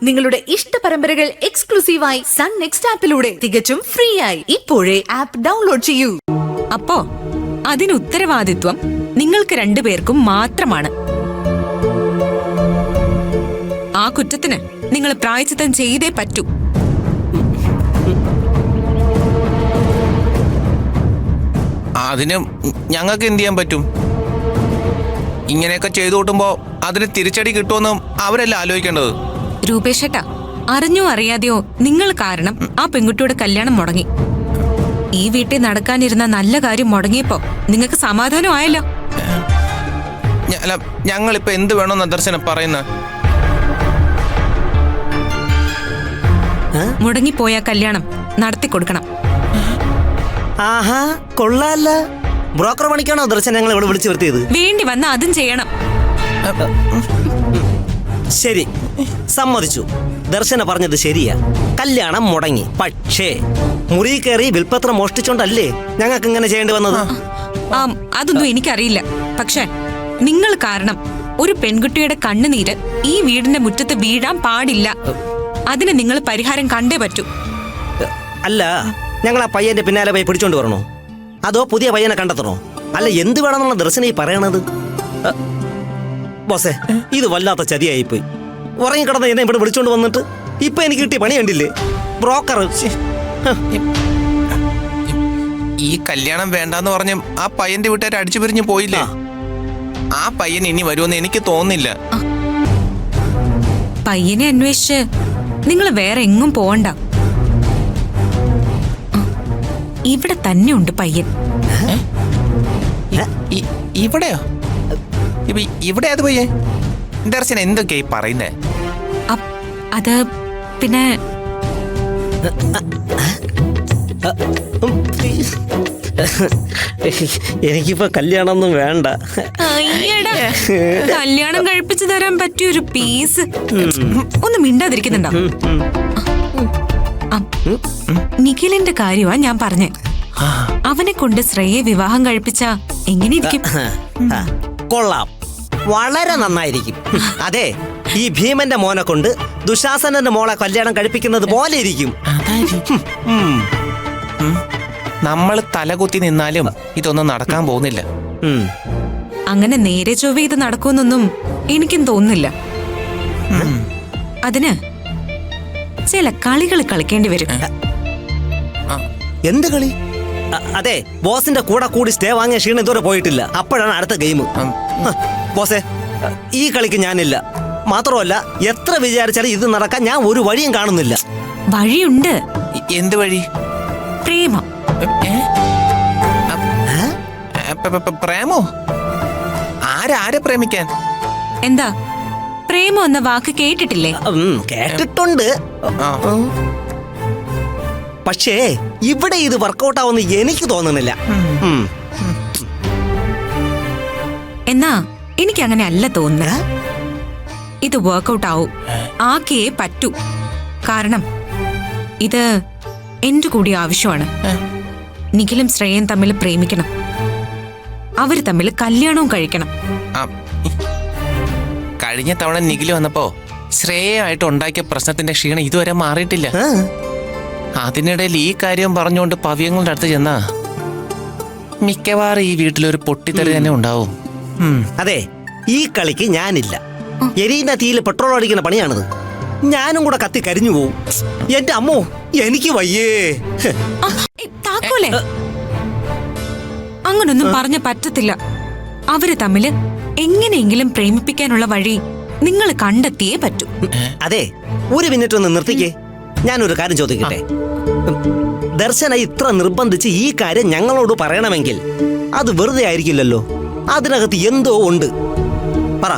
നിങ്ങളുടെ ഇഷ്ട പരമ്പരകൾ എക്സ്ക്ലൂസീവായി സൺ നെക്സ്റ്റ് ആപ്പിലൂടെ തികച്ചും ഫ്രീ ആയി ഇപ്പോഴേ ആപ്പ് ഡൗൺലോഡ് ചെയ്യൂ. അപ്പോ അതിന് ഉത്തരവാദിത്വം നിങ്ങൾക്ക് രണ്ടുപേർക്കും മാത്രമാണ്. ആ കുറ്റത്തിന് നിങ്ങൾ പ്രായശ്ചിത്തം ചെയ്തേ പറ്റൂ. അതിന് ഞങ്ങൾക്ക് എന്ത് ചെയ്യാൻ പറ്റും? ഇങ്ങനെയൊക്കെ ചെയ്തു കൂട്ടുമ്പോ അതിന് തിരിച്ചടി കിട്ടുമെന്നും അവരല്ല ആലോചിക്കേണ്ടത്. രൂപേഷേട്ടാ, അറിഞ്ഞോ അറിയാതെയോ നിങ്ങൾ കാരണം ആ പെൺകുട്ടിയുടെ കല്യാണം മുടങ്ങി. ഈ വീട്ടിൽ നടക്കാനിരുന്ന നല്ല കാര്യം മുടങ്ങിയപ്പോ നിങ്ങൾക്ക് സമാധാനമായല്ലോ. ഞങ്ങളിപ്പോ എന്ത് വേണമെന്ന് ദർശനം പറയുന്ന? മുടങ്ങിപ്പോയ കല്യാണം നടത്തിക്കൊടുക്കണം. ആഹാ, കൊള്ളാല്ല. ബ്രോക്കർ പണിക്കാണോ ദർശനം ഞങ്ങൾ ഇവിടെ വിളിച്ചു വരുത്തിയത്? വേണ്ടി വന്ന അതും ചെയ്യണം. ശരി, സമ്മതിച്ചു. ദർശന പറഞ്ഞത് ശരിയാ, കല്യാണം മുടങ്ങി. പക്ഷേ മുറി കയറി വിൽപ്പത്രം മോഷ്ടിച്ചോണ്ടല്ലേ ഞങ്ങൾക്ക് ഇങ്ങനെ ചെയ്യേണ്ടി വന്നത്? അതൊന്നും എനിക്കറിയില്ല. പക്ഷെ നിങ്ങൾ കാരണം ഒരു പെൺകുട്ടിയുടെ കണ്ണുനീര് ഈ വീടിന്റെ മുറ്റത്ത് വീഴാൻ പാടില്ല. അതിന് നിങ്ങൾ പരിഹാരം കണ്ടേ പറ്റൂ. അല്ല, ഞങ്ങൾ ആ പയ്യന്റെ പിന്നാലെ പോയി പിടിച്ചോണ്ട് വരണോ, അതോ പുതിയ പയ്യനെ കണ്ടെത്തണോ? അല്ല, എന്ത് വേണമെന്നുള്ള ദർശനം ഈ പറയണത്? ബോസേ, ഇത് വല്ലാത്ത ചതിയായിപ്പോയി. ഉറങ്ങിക്കിടന്ന് എന്നെ ഇവിടെ വിളിച്ചോണ്ട് വന്നിട്ട് ഇപ്പൊ എനിക്ക് കിട്ടിയ പണി കണ്ടില്ലേ? ബ്രോക്കർ. ഈ കല്യാണം വേണ്ടെന്ന് പറഞ്ഞ് ആ പയ്യന്റെ വീട്ടുകാർ അടിച്ചു പിരിഞ്ഞു പോയില്ലേ? ആ പയ്യൻ ഇനി വരുമെന്ന് എനിക്ക് തോന്നുന്നില്ല. പയ്യനെ അന്വേഷിച്ച് നിങ്ങൾ വേറെ എങ്ങും പോവണ്ട. ഇവിടെ തന്നെ ഉണ്ട് പയ്യൻ. ഇവിടെയോ? ഇവിടെ അത് പയ്യൻ? ദർശന എന്തൊക്കെയായി പറയുന്നേ? അത് പിന്നെ എനിക്കിപ്പോ കല്യാണമൊന്നും വേണ്ട. കല്യാണം കഴിപ്പിച്ചു തരാൻ പറ്റിയൊരു പീസ്. ഒന്ന് മിണ്ടാതിരിക്കുന്നുണ്ടോ? നിഖിലിന്റെ കാര്യമാ ഞാൻ പറഞ്ഞേ. അവനെ കൊണ്ട് ശ്രേയെ വിവാഹം കഴിപ്പിച്ച എങ്ങനെയിരിക്കും? കൊള്ളാം, വളരെ നന്നായിരിക്കും. അതെ, ഈ ഭീമന്റെ മോനെ കൊണ്ട് ദുശാസനന്റെ മോളെ കല്യാണം കഴിപ്പിക്കുന്നത് പോലെ ഇരിക്കും. നമ്മൾ തലകുത്തി നിന്നാലും ഇതൊന്നും നടക്കാൻ പോകുന്നില്ല. അങ്ങനെ നേരെ ചൊവ്വ ഇത് നടക്കുമെന്നൊന്നും എനിക്കും തോന്നുന്നില്ല. അതിന് ചില കളികൾ കളിക്കേണ്ടി വരും. എന്ത് കളി? അതെ, ബോസിന്റെ കൂടെ കൂടി സ്റ്റേ വാങ്ങിയ ക്ഷീണം ഇതുവരെ പോയിട്ടില്ല. അപ്പോഴാണ് അടുത്ത ഗെയിം. ബോസേ, ഈ കളിക്ക് ഞാനില്ല. മാത്രമല്ല, എത്ര വിചാരിച്ചാലും ഇത് നടക്കാൻ ഞാൻ ഒരു വഴിയും കാണുന്നില്ല. വഴിയുണ്ട്. എന്ത് വഴി? പ്രേമം. പ്രേമോ? ആരെ പ്രേമിക്കാൻ? എന്താ, പ്രേമം എന്ന വാക്ക് കേട്ടിട്ടില്ലേ? കേട്ടിട്ടുണ്ട്. പക്ഷേ ഇവിടെ ഇത് വർക്കൗട്ട് ആവുന്ന എനിക്ക് തോന്നുന്നില്ല. എന്നാ എനിക്ക് അങ്ങനെ അല്ല തോന്നുന്നത്. ഇത് വർക്കൗട്ട് ആവും, ആക്കിയേ പറ്റൂ. കാരണം ഇത് എന്റെ കൂടി ആവശ്യമാണ്. നിഖിലും ശ്രേയയും തമ്മിൽ പ്രേമിക്കണം. അവര് തമ്മിൽ കല്യാണവും കഴിക്കണം. കഴിഞ്ഞ തവണ നിഖില് വന്നപ്പോ ശ്രേയമായിട്ട് ഉണ്ടാക്കിയ പ്രശ്നത്തിന്റെ ക്ഷീണം ഇതുവരെ മാറിയിട്ടില്ല. അതിനിടയിൽ ഈ കാര്യം പറഞ്ഞുകൊണ്ട് പവ്യങ്ങളുടെ അടുത്ത് ചെന്നാ മിക്കവാറും ഈ വീട്ടിലൊരു പൊട്ടിത്തെറി തന്നെ ഉണ്ടാവും. അതെ, ഈ കളിക്ക് ഞാനില്ല. എരിയുന്ന തീയിൽ പെട്രോൾ അടിക്കുന്ന പണിയാണിത്. ഞാനും കൂടെ കത്തി കരിഞ്ഞു പോവും. എന്റെ അമ്മോ, എനിക്ക് വയ്യേ. താക്കോലേ, അങ്ങനൊന്നും പറഞ്ഞ പറ്റത്തില്ല. അവര് തമ്മില് എങ്ങനെയെങ്കിലും പ്രേമിപ്പിക്കാനുള്ള വഴി നിങ്ങൾ കണ്ടെത്തിയേ പറ്റൂ. അതെ, ഒരു മിനിറ്റ് ഒന്ന് നിർത്തിക്കേ. ഞാനൊരു കാര്യം ചോദിക്കട്ടെ? ദർശന ഇത്ര നിർബന്ധിച്ച് ഈ കാര്യം ഞങ്ങളോട് പറയണമെങ്കിൽ അത് വെറുതെ ആയിരിക്കില്ലല്ലോ. അതിനകത്ത് എന്തോ ഉണ്ട്. പറ,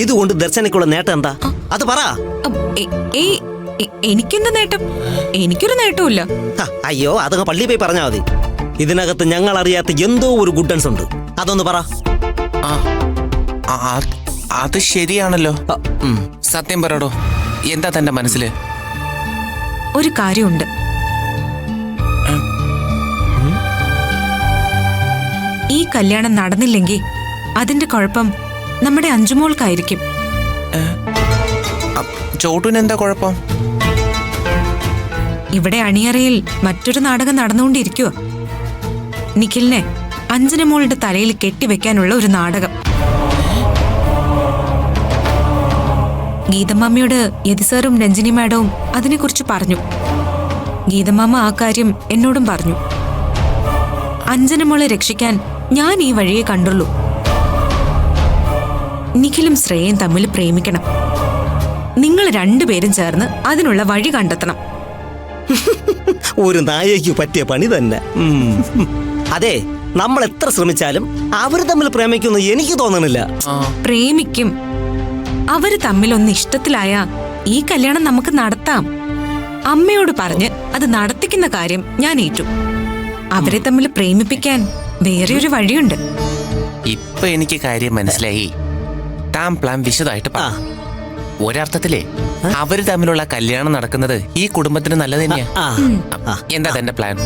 ഇതുകൊണ്ട് ദർശനയ്ക്കുള്ള നേട്ടം എന്താ? അത് പറ. എനിക്കെന്ത് നേട്ടം? എനിക്കൊരു നേട്ടമില്ല. അയ്യോ, അതങ്ങ് പള്ളി പോയി പറഞ്ഞാ മതി. ഇതിനകത്ത് ഞങ്ങൾ അറിയാത്ത എന്തോ ഒരു ഗുഡൻസ് ഉണ്ട്. അതൊന്ന് പറ. അത് ശരിയാണല്ലോ. സത്യം പറയടോ, എന്താ തന്റെ മനസ്സില്? ഒരു കാര്യമുണ്ട്. ഈ കല്യാണം നടന്നില്ലെങ്കിൽ അതിന്റെ കുഴപ്പം നമ്മുടെ അഞ്ജുമോൾക്കായിരിക്കും. ചോട്ടുന് എന്താ കുഴപ്പം? ഇവിടെ അണിയറയിൽ മറ്റൊരു നാടകം നടന്നുകൊണ്ടിരിക്കുക. നിഖിലിനെ അഞ്ജനമോളുടെ തലയിൽ കെട്ടിവെക്കാനുള്ള ഒരു നാടകം. ഗീതമാമ്മയോട് യതിസാറും രഞ്ജിനി മാഡവും അതിനെക്കുറിച്ച് പറഞ്ഞു. ഗീതമാമ്മ ആ കാര്യം എന്നോടും പറഞ്ഞു. അഞ്ജനമോളെ രക്ഷിക്കാൻ ഞാൻ ഈ വഴിയെ കണ്ടുള്ളൂ. നിഖിലും ശ്രേയയും തമ്മിൽ പ്രേമിക്കണം. നിങ്ങൾ രണ്ടുപേരും ചേർന്ന് അതിനുള്ള വഴി കണ്ടെത്തണം. ഒരു നായയ്ക്ക് പറ്റിയ പണി തന്നെ. അതെ, നമ്മൾ എത്ര ശ്രമിച്ചാലും അവര് തമ്മിൽ പ്രേമിക്കുന്നു എനിക്ക് തോന്നണില്ല. പ്രേമിക്കും. അവര് തമ്മിലൊന്ന് ഇഷ്ടത്തിലായ ഈ കല്യാണം നമുക്ക് നടത്താം. അമ്മയോട് പറഞ്ഞ് അത് നടത്തിക്കുന്ന കാര്യം ഞാൻ ഏറ്റു. അവരെ തമ്മിൽ പ്രേമിപ്പിക്കാൻ വേറെ ഒരു വഴിയുണ്ട്. ഇപ്പൊ എനിക്ക് കാര്യം മനസ്സിലായി. താൻ പ്ലാൻ വിശദമായിട്ട് പറ. ഒരർത്ഥത്തിലേ അവര് തമ്മിലുള്ള കല്യാണം നടക്കുന്നത് ഈ കുടുംബത്തിന് നല്ലത് തന്നെയാ. എന്താ തന്റെ പ്ലാൻ?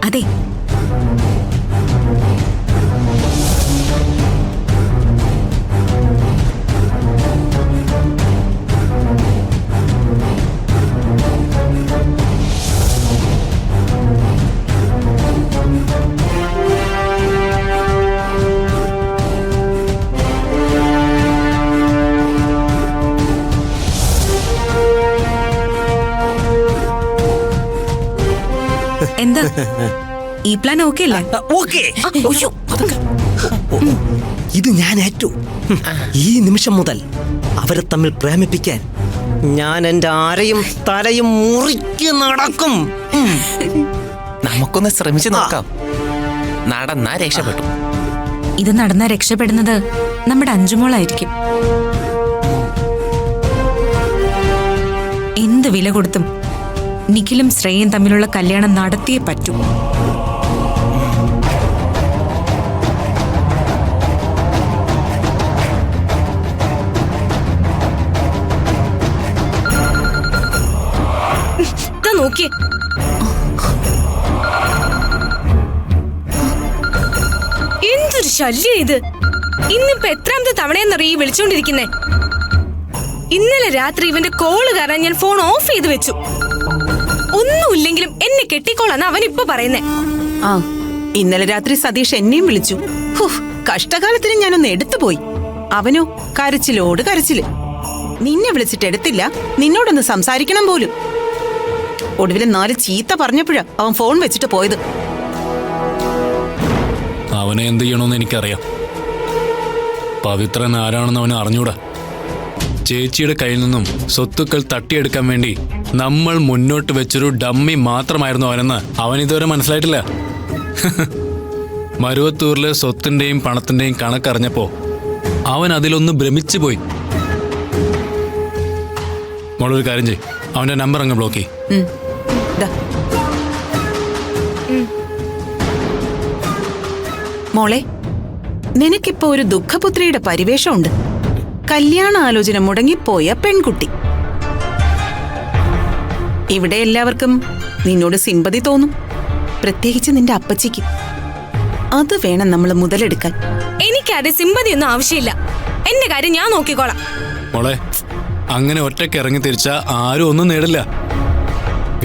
അതെ, എന്താ ഈ പ്ലാൻ ഓക്കെ അല്ലേ? ഓക്കേ. ഇത് ഞാൻ ഏറ്റു. ഈ നിമിഷം മുതൽ അവരെ തമ്മിൽ പ്രേമിപ്പിക്കാൻ ഞാൻ എന്റെ ആരെയും തലയും മുറിക്ക് നടക്കും. നമുക്കൊന്ന് ശ്രമിച്ചു നോക്കാം. നടന്നാ രക്ഷപ്പെട്ടു. ഇത് നടന്നാ രക്ഷപ്പെടുന്നത് നമ്മുടെ അഞ്ജുമോളായിരിക്കും. എന്ത് വില കൊടുത്തും നിഖിലും ശ്രേയയും തമ്മിലുള്ള കല്യാണം നടത്തിയേ പറ്റൂ. നോക്കിയേ, എന്തൊരു ശല്യം ഇത്! ഇന്നിപ്പോ എത്രാമത്തെ തവണയെന്നറിയ വിളിച്ചോണ്ടിരിക്കുന്നേ. ഇന്നലെ രാത്രി ഇവന്റെ കോള് കാരണം ഞാൻ ഫോൺ ഓഫ് ചെയ്ത് വെച്ചു. ഒന്നുമില്ലെങ്കിലും എന്നെ കെട്ടിക്കോളാന്ന് അവൻ ഇപ്പൊ പറയുന്നേ. ആ, ഇന്നലെ രാത്രി സതീഷ് എന്നെയും വിളിച്ചു. കഷ്ടകാലത്തിന് ഞാനൊന്ന് എടുത്തുപോയി. അവനോ കരച്ചിലോട് കരച്ചില്. നിന്നെ വിളിച്ചിട്ട് എടുത്തില്ല, നിന്നോടൊന്ന് സംസാരിക്കണം പോലും. ഒടുവിൽ 4 ചീത്ത പറഞ്ഞപ്പോഴാ അവൻ ഫോൺ വെച്ചിട്ട് പോയത്. അവനെ എന്ത് ചെയ്യണമെന്ന് എനിക്കറിയാം. പവിത്രൻ ആരാണെന്ന് അവന് അറിഞ്ഞൂടാ. ചേച്ചിയുടെ കയ്യിൽ നിന്നും സ്വത്തുക്കൾ തട്ടിയെടുക്കാൻ വേണ്ടി നമ്മൾ മുന്നോട്ട് വെച്ചൊരു ഡമ്മി മാത്രമായിരുന്നു അവനെന്ന് അവൻ ഇതുവരെ മനസ്സിലായിട്ടില്ല. മരുവത്തൂരിലെ സ്വത്തിന്റെയും പണത്തിന്റെയും കണക്കറിഞ്ഞപ്പോ അവൻ അതിലൊന്ന് ഭ്രമിച്ചു പോയി. മോളൊരു കാര്യം ചെയ്യ്, അവന്റെ നമ്പർ അങ്ങ് ബ്ലോക്ക് ചെയ്യ്. മോളെ, നിനക്കിപ്പോ ഒരു ദുഃഖപുത്രിയുടെ പരിവേഷമുണ്ട്. കല്യാണ ആലോചന മുടങ്ങിപ്പോയ പെൺകുട്ടി. ഇവിടെ എല്ലാവർക്കും നിന്നോട് സിമ്പതി തോന്നും, പ്രത്യേകിച്ച് നിന്റെ അപ്പച്ചിക്ക്. അത് വേണം നമ്മൾ മുതലെടുക്കാൻ. എനിക്കത് സിമ്പതിയൊന്നും ആവശ്യമില്ല. എന്റെ കാര്യം ഞാൻ നോക്കിക്കോളാം. മോളെ, അങ്ങനെ ഒറ്റയ്ക്ക് ഇറങ്ങി തിരിച്ചാ ആരും ഒന്നും നേടില്ല.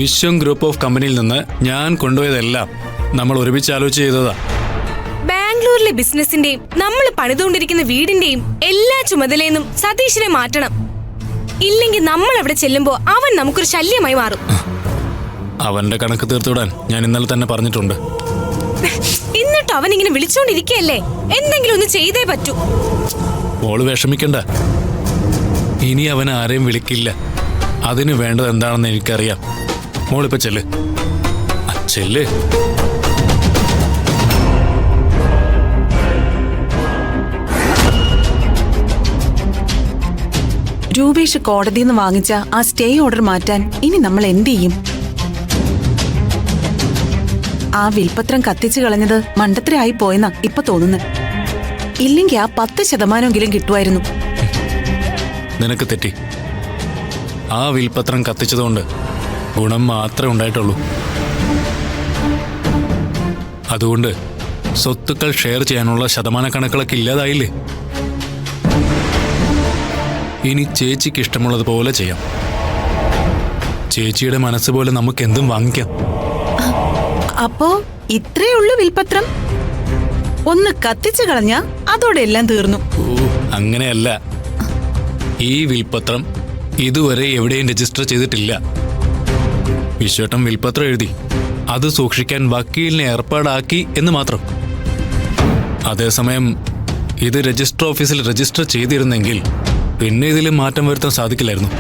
വിശ്വം ഗ്രൂപ്പ് ഓഫ് കമ്പനിയിൽ നിന്ന് ഞാൻ കൊണ്ടുപോയതെല്ലാം നമ്മൾ ഒരുമിച്ച് ആലോചിച്ച് ചെയ്തതാ. ബാംഗ്ലൂരിലെ ബിസിനസിന്റെയും നമ്മൾ പണിതുകൊണ്ടിരിക്കുന്ന വീടിന്റെയും എല്ലാ ചുമതലയെന്നും സതീഷിനെ മാറ്റണം. ഇല്ലെങ്കിൽ നമ്മൾ അവിടെ ചെല്ലുമ്പോ അവൻ നമുക്കൊരു ശല്യമായി മാറും. അവന്റെ കണക്ക് തീർത്തുവിടാൻ ഞാൻ ഇന്നലെ തന്നെ പറഞ്ഞിട്ടുണ്ട്. എന്നിട്ട് അവൻ ഇങ്ങനെ വിളിച്ചോണ്ടിരിക്കല്ലേ? എന്തെങ്കിലും ഒന്ന് ചെയ്തേ പറ്റൂ. മോള് വിഷമിക്കണ്ട. ഇനി അവൻ ആരെയും വിളിക്കില്ല. അതിന് വേണ്ടത് എന്താണെന്ന് എനിക്കറിയാം. മോളിപ്പോ ചെല്ല്. ചെല്ല്. രൂപേഷ് കോടതിയിൽ നിന്ന് വാങ്ങിച്ച ആ സ്റ്റേ ഓർഡർ മാറ്റാൻ ഇനി നമ്മൾ എന്ത് ചെയ്യും? ആ വിൽപത്രം കത്തിച്ചു കളഞ്ഞത് മണ്ടത്തരായി പോയെന്നാ ഇപ്പൊ തോന്നുന്നത്. ഇല്ലെങ്കിൽ ആ 10% കിട്ടുമായിരുന്നു. നിനക്ക് തെറ്റി. ആ വിൽപത്രം കത്തിച്ചതുകൊണ്ട് ഗുണം മാത്രമേ ഉണ്ടായിട്ടുള്ളൂ. അതുകൊണ്ട് സ്വത്തുക്കൾ ഷെയർ ചെയ്യാനുള്ള ശതമാന കണക്കുകളൊക്കെ ഇല്ലാതായില്ലേ? ഇനി ചേച്ചിക്ക് ഇഷ്ടമുള്ളതുപോലെ ചെയ്യാം. ചേച്ചിയുടെ മനസ്സ് പോലെ നമുക്ക് എന്തും വാങ്ങിക്കാം. അപ്പോ ഇത്രേ ഉള്ളു വിൽപത്രം? ഒന്ന് കത്തിച്ചു കളഞ്ഞാ അതോടെ എല്ലാം തീർന്നു. ഓ, അങ്ങനെയല്ല. ഈ വിൽപത്രം ഇതുവരെ എവിടെയും രജിസ്റ്റർ ചെയ്തിട്ടില്ല. വിശ്വട്ടം വിൽപത്രം എഴുതി അത് സൂക്ഷിക്കാൻ വക്കീലിനെ ഏർപ്പാടാക്കി എന്ന് മാത്രം. അതേസമയം ഇത് രജിസ്റ്റർ ഓഫീസിൽ രജിസ്റ്റർ ചെയ്തിരുന്നെങ്കിൽ പിന്നെ ഇതിൽ മാറ്റം വരുത്താൻ സാധിക്കില്ലായിരുന്നു.